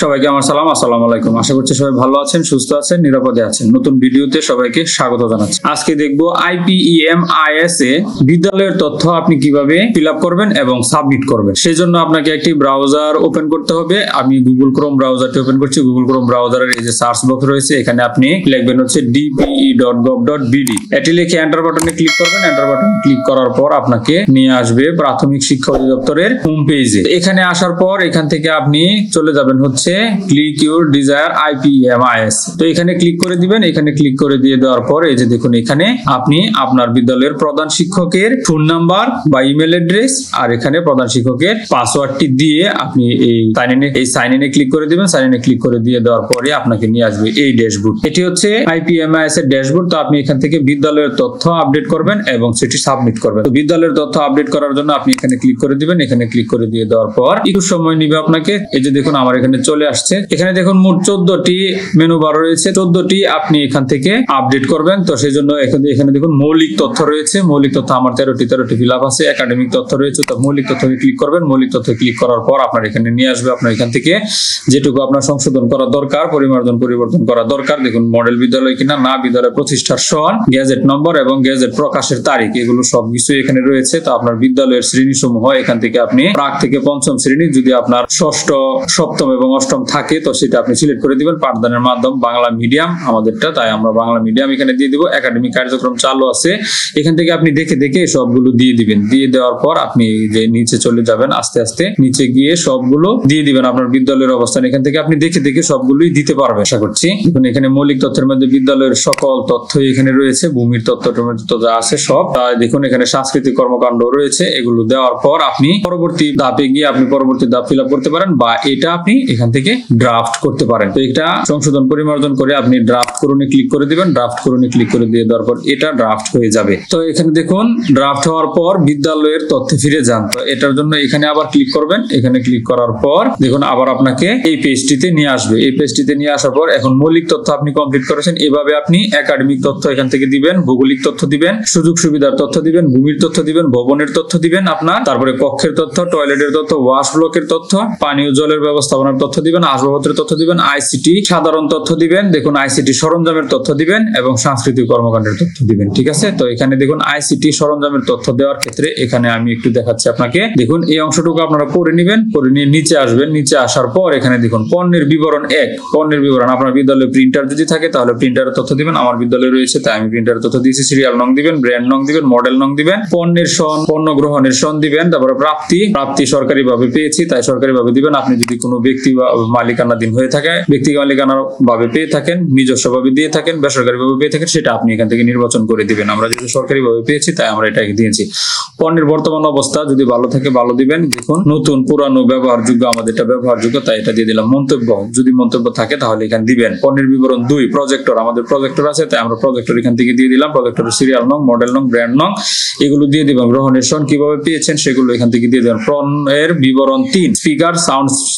সবাইকে আমার সালাম, আসসালামু আলাইকুম। আশা করছি সবাই ভালো আছেন, সুস্থ আছেন, নিরাপদে আছেন। নতুন ভিডিওতে সবাইকে স্বাগত জানাচ্ছি। আজকে দেখবো IPEMIS এ বিদ্যালয়ের তথ্য আপনি কিভাবে ফিল আপ করবেন এবং সাবমিট করবেন। সেই জন্য আপনাকে একটি ব্রাউজার ওপেন করতে হবে। আমি গুগল ক্রোম ব্রাউজারটি ওপেন করছি। গুগল ক্রোম ব্রাউজারের এই যে সার্চ বক্স rয়েছে, এখানে আপনি লিখবেন হচ্ছে dpe.gov.bd। এটি লিখে এন্টার বাটনে ক্লিক করবেন। এন্টার বাটনে ক্লিক করার পর আপনাকে নিয়ে আসবে প্রাথমিক শিক্ষা অধিদপ্তরের হোম পেজে। এখানে আসার পর এখান থেকে আপনি চলে যাবেন হচ্ছে ক্লিক ইউর ডিজায়ার IPEMIS। তো এখানে ক্লিক করে দিবেন। এখানে ক্লিক করে দিয়ে দেওয়ার পর এই যে দেখুন, এখানে আপনি আপনার বিদ্যালয়ের প্রধান শিক্ষকের ফোন নাম্বার বা ইমেল অ্যাড্রেস আর এখানে প্রধান শিক্ষকের পাসওয়ার্ডটি দিয়ে আপনি এই সাইন ইনে ক্লিক করে দিবেন। সাইন ইনে ক্লিক করে দিয়ে দেওয়ার পরে আপনাকে নিয়ে আসবে এই ড্যাশবোর্ড। এটি হচ্ছে IPEMIS এর ড্যাশবোর্ড। তো আপনি এখান থেকে বিদ্যালয়ের তথ্য আপডেট করবেন এবং সেটি সাবমিট করবেন। তো বিদ্যালয়ের তথ্য আপডেট করার জন্য আপনি এখানে ক্লিক করে দিবেন। এখানে ক্লিক করে দিয়ে দেওয়ার পর একটু সময় নিবে আপনাকে। এই যে দেখুন, আমার এখানে চলে আসছে। এখানে দেখুন মোট 14টি মেনু বার রয়েছে। 14টি আপনি এখান থেকে আপডেট করবেন। তো সেই জন্য এখানে দেখুন মৌলিক তথ্য রয়েছে। মৌলিক তথ্য আমার 13টি ফিল আপ আছে। একাডেমিক তথ্য রয়েছে। তো মৌলিক তথ্যে ক্লিক করবেন। মৌলিক তথ্যে ক্লিক করার পর আপনার এখানে নিয়ে আসবে। আপনার এখান থেকে যেটুকু আপনার সংশোধন করা দরকার, পরিবর্তন করা দরকার, দেখুন মডেল বিদ্যালয় কিনা না, বিদ্যালয় প্রতিষ্ঠার সন, গেজেট নম্বর এবং গেজেট প্রকাশের তারিখ, এগুলো সবকিছু এখানে রয়েছে। তো আপনার বিদ্যালয়ের শ্রেণী সমূহ এখান থেকে আপনি প্রাক থেকে পঞ্চম শ্রেণী, যদি আপনার ষষ্ঠ, সপ্তম এবং অষ্টম থাকে তো সেটা আপনি সিলেক্ট করে দিবেন। পাঠদানের মাধ্যম বাংলা মিডিয়াম আমাদেরটা, তাই আমরা বাংলা মিডিয়াম এখানে দিয়ে দিব। একাডেমিক কার্যক্রম চালু আছে। এখান থেকে আপনি দেখে সবগুলো দিয়ে দিবেন। দিয়ে দেওয়ার পর আপনি যে নিচে চলে যাবেন, আস্তে আস্তে নিচে গিয়ে সবগুলো দিয়ে দিবেন। আপনার বিদ্যালয়ের অবস্থান এখান থেকে আপনি দেখে সবগুলোই দিতে পারবেন আশা করছি। দেখুন এখানে মৌলিক তথ্যের মধ্যে বিদ্যালয়ের সকল তথ্য এখানে রয়েছে। ভূমির তথ্য যা আছে সব। দেখুন এখানে সাংস্কৃতিক কর্মকাণ্ড রয়েছে। এগুলো দেওয়ার পর আপনি পরবর্তী ধাপে গিয়ে আপনি পরবর্তী ধাপ ফিল আপ করতে পারেন বা এটা আপনি এখান থেকে ড্রাফট করতে পারেন। তো এটা সংশোধন পরিমার্জন করে আপনি ড্রাফট করুনে ক্লিক করে দিবেন। ড্রাফট করুনে ক্লিক করে দিয়ে দেওয়ার পর এটা ড্রাফট হয়ে যাবে। তো এখানে দেখুন ড্রাফট হওয়ার পর বিদ্যালয়ের তথ্যে ফিরে যান। তো এটার জন্য এখানে আবার ক্লিক করবেন। এখানে ক্লিক করার পর দেখুন আবার আপনাকে এই পেজটিতে নিয়ে আসবে। এই পেজটিতে নিয়ে আসার পর এখন মৌলিক তথ্য আপনি কমপ্লিট করেছেন। এভাবে আপনি একাডেমিক তথ্য এখান থেকে দিবেন, ভৌগোলিক তথ্য দিবেন, সুযোগ সুবিধার তথ্য দিবেন, ভূমির তথ্য দিবেন, ভবনের তথ্য দিবেন আপনার, তারপরে কক্ষের তথ্য, টয়লেটের তথ্য, ওয়াশ ব্লকের তথ্য, পানীয় জলের ব্যবস্থাপনার তথ্য দিবেন, আসবাবপত্রের তথ্য দিবেন, ICT সাধারণ তথ্য দিবেন, দেখুন ICT সরঞ্জামের তথ্য দিবেন এবং সাংস্কৃতিক কর্মকাণ্ডের তথ্য দিবেন। ঠিক আছে। তো এখানে দেখুন ICT সরঞ্জামের তথ্য দেওয়ার ক্ষেত্রে এখানে আমি একটু দেখাচ্ছি আপনাকে। দেখুন এই অংশটুকু আপনারা পড়ে নেবেন। পড়ে নিয়ে নিচে আসবেন। নিচে আসার পর এখানে দেখুন পণ্যের বিবরণ 1, পণ্যের বিবরণ। আপনার বিদ্যালয়ে প্রিন্টার যদি থাকে তাহলে প্রিন্টারের তথ্য দিবেন। আমার বিদ্যালয়ে রয়েছে তাই আমি প্রিন্টারের তথ্য দিয়েছি। সিরিয়াল নং দিবেন, ব্র্যান্ড নং দিবেন, মডেল নং দিবেন, পণ্যের সন, পণ্য গ্রহণের সন দিবেন, তারপরে প্রাপ্তি সরকারিভাবে পেয়েছি তাই সরকারিভাবে দিবেন। আপনি যদি কোনো ব্যক্তি বা মালিকানাধীন হয়ে থাকে, ব্যক্তি মালিকানা ভাবে পেয়ে থাকেন, নিজস্ব ভাবে দিয়ে থাকেন, বেসরকারি ভাবে পেয়ে থাকেন, সেটা আপনি এখান থেকে নির্বাচন করে দিবেন। আমরা যেহেতু সরকারি ভাবে পেয়েছি তাই আমরা এটাকে দিয়েছি। পণ্যের বর্তমান অবস্থা যদি ভালো থাকে ভালো দিবেন। দেখুন নতুন, পুরানো, ব্যবহারযোগ্য, আমাদের এটা ব্যবহারযোগ্য তাই এটা দিয়ে দিলাম। মন্তব্য যদি মন্তব্য থাকে তাহলে এখানে দিবেন। পণ্যের বিবরণ 2, প্রজেক্টর, আমাদের প্রজেক্টর আছে তাই আমরা প্রজেক্টর এখান থেকে দিয়ে দিলাম। প্রজেক্টরের সিরিয়াল নং, মডেল নং, ব্র্যান্ড নং এগুলো দিয়ে দিবেন। গ্রহণের সন কিভাবে পেয়েছেন সেগুলো এখান থেকে দিয়ে দেবেন। পণ্যের বিবরণ 3, স্পিকার,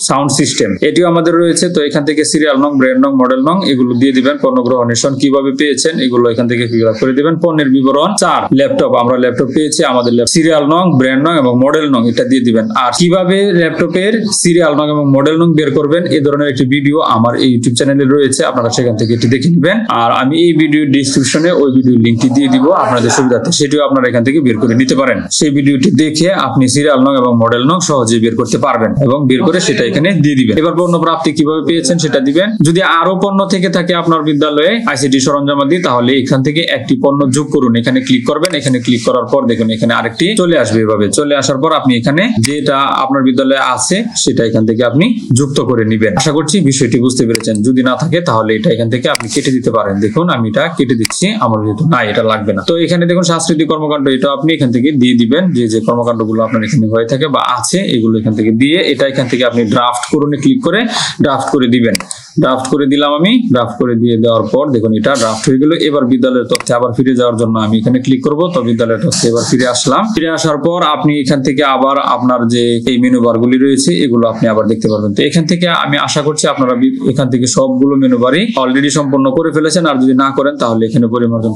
সাউন্ড সিস্টেম এটিও আমাদের রয়েছে। তো এখান থেকে সিরিয়াল নং, ব্র্যান্ড নং, মডেল নং এগুলো দিয়ে দিবেন। পণ্য গ্রহণের সন কিভাবে পেয়েছেন এগুলো এখান থেকে ফিল আপ করে দিবেন। পণ্যের বিবরণ 4, ল্যাপটপ, আমরা ল্যাপটপ পেয়েছি, আমাদের সিরিয়াল নং, ব্র্যান্ড নং এবং মডেল নং এটা দিয়ে দিবেন। আর কিভাবে ল্যাপটপের সিরিয়াল নং এবং মডেল নং বের করবেন এই ধরনের একটি ভিডিও আমার এই ইউটিউব চ্যানেলে রয়েছে, আপনারা সেখান থেকে এটি দেখে নেবেন। আর আমি এই ভিডিওর ডেসক্রিপশনে ওই ভিডিওর লিংকটি দিয়ে দিব আপনাদের সুবিধার্থে, সেটিও আপনারা এখান থেকে বের করে নিতে পারেন। সেই ভিডিওটি দেখে আপনি সিরিয়াল নং এবং মডেল নং সহজেই বের করতে পারবেন এবং বের করে সেটা এখানে দিয়ে দিবেন। এবার পণ্য প্রাপ্তি কিভাবে পেয়েছেন সেটা দিবেন। যদি আরো পণ্য থেকে থাকে আপনার বিদ্যালয়ে ICT সরঞ্জামাদি তাহলে এখান থেকে একটি পণ্য যোগ করুন। এখানে ক্লিক করবেন। এখানে ক্লিক করার পর দেখুন এখানে আরেকটি চলে আসবে। এভাবে চলে আসার পর আপনি এখানে যেটা আপনার বিদ্যালয়ে আছে সেটা এখান থেকে আপনি যুক্ত করে নেবেন। আশা করছি বিষয়টি বুঝতে পেরেছেন। যদি না থাকে তাহলে এটা এখান থেকে আপনি কেটে দিতে পারেন। দেখুন আমি এটা কেটে দিচ্ছি, আমার যেহেতু না এটা লাগবে না। তো এখানে দেখুন সাংস্কৃতিক কর্মকাণ্ড এটা আপনি এখান থেকে দিয়ে দিবেন। যে কর্মকাণ্ডগুলো আপনার এখানে হয়ে থাকে বা আছে এগুলো এখান থেকে দিয়ে এটা এখান থেকে আপনি ড্রাফট করুন ক্লিক করে ড্রাফট করে দিবেন। ড্রাফট করে দিলাম। আমি ড্রাফট করে দিয়ে দেওয়ার পর দেখুন এটা ড্রাফট হয়ে গেল। এবার বিদ্যালয়ের তথ্যে আবার ফিরে যাওয়ার জন্য আমি এখানে ক্লিক করব। তো বিদ্যালয়ের তথ্যে এবার ফিরে আসলাম। ফিরে আসার পর আপনি এখান থেকে আবার আপনার যে এই মেনু বারগুলি রয়েছে এগুলো আপনি আবার দেখতে পারবেন। তো এখান থেকে আমি আশা করছি আপনারা এখান থেকে সবগুলো মেনু বারই অলরেডি সম্পন্ন করে ফেলেছেন। আর যদি না করেন তাহলে এখানে পরিবর্তন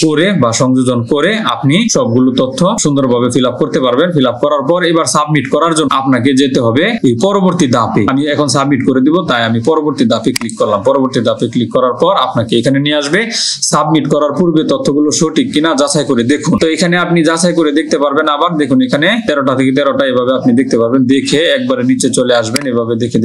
করে বা সংযোজন করে আপনি সবগুলো তথ্য সুন্দরভাবে ফিল আপ করতে পারবেন। ফিল আপ করার পর এবার সাবমিট করার জন্য আপনাকে যেতে হবে এই পরবর্তী ধাপে। আমি এখন সাবমিট করে দিব, তাই আমি পরবর্তী ধাপে ক্লিক করলাম। পরবর্তী ধাপে ক্লিক করার পর আপনাকে এখানে নিয়ে আসবে। সাবমিট করার পূর্বে তথ্যগুলো সঠিক কিনা যাচাই করে দেখুন। তো এখানে আপনি যাচাই করে দেখতে পারবেন। আবার দেখুন এখানে 13টা থেকে 13টা এভাবে আপনি দেখতে পারবেন। দেখে একবারে নিচে চলে আসবেন। এভাবে দেখে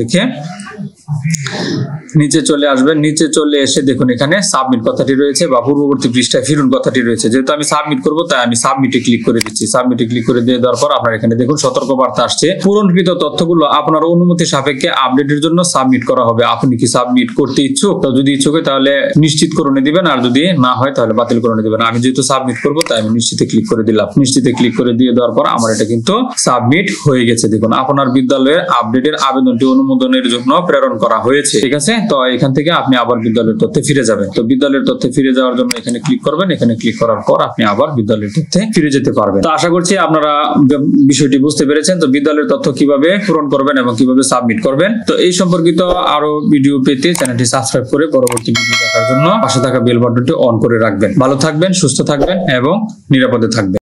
নিচে চলে আসবেন। নিচে চলে এসে দেখুন এখানে সাবমিট কথাটি রয়েছে বা পূর্ববর্তী পৃষ্ঠায় ফিরুন কথাটি রয়েছে। যেহেতু আমি সাবমিট করব তাই আমি সাবমিটে ক্লিক করে দিচ্ছি। সাবমিটে ক্লিক করে দিয়ে দেওয়ার পর আপনার এখানে দেখুন সতর্কবার্তা আসছে। পূরণকৃত তথ্যগুলো আপনার অনুমতি সাপেক্ষে আপডেটের জন্য সাবমিট করা হবে। আপনি কি সাবমিট করতে ইচ্ছুক? তো যদি ইচ্ছুক হয় তাহলে নিশ্চিত করে দিবেন, আর যদি না হয় তাহলে বাতিল করে দিবেন। আমি যেহেতু সাবমিট করব তাই আমি নিশ্চিতে ক্লিক করে দিলাম। নিশ্চিতে ক্লিক করে দিয়ে দেওয়ার পর আমার এটা কিন্তু সাবমিট হয়ে গেছে। দেখুন আপনার বিদ্যালয়ের আপডেটের আবেদনটি অনুমোদনের জন্য প্রেরণ করা হয়েছে। ঠিক আছে, তো এখান থেকে আপনি আবার বিদ্যালয়ের তথ্যে ফিরে যাবেন। তো বিদ্যালয়ের তথ্যে ফিরে যাওয়ার জন্য এখানে ক্লিক করবেন। এখানে ক্লিক করার পর আপনি আবার বিদ্যালয়ের তথ্যে ফিরে যেতে পারবেন। তো আশা করছি আপনারা বিষয়টি বুঝতে পেরেছেন। তো বিদ্যালয়ের তথ্য কিভাবে পূরণ করবেন এবং কিভাবে সাবমিট করবেন, তো এই সম্পর্কিত আরো ভিডিও পেতে চ্যানেলটি সাবস্ক্রাইব করে পরবর্তী ভিডিও দেখার জন্য পাশে থাকা বেল বাটনটি অন করে রাখবেন। ভালো থাকবেন, সুস্থ থাকবেন এবং নিরাপদে থাকবেন।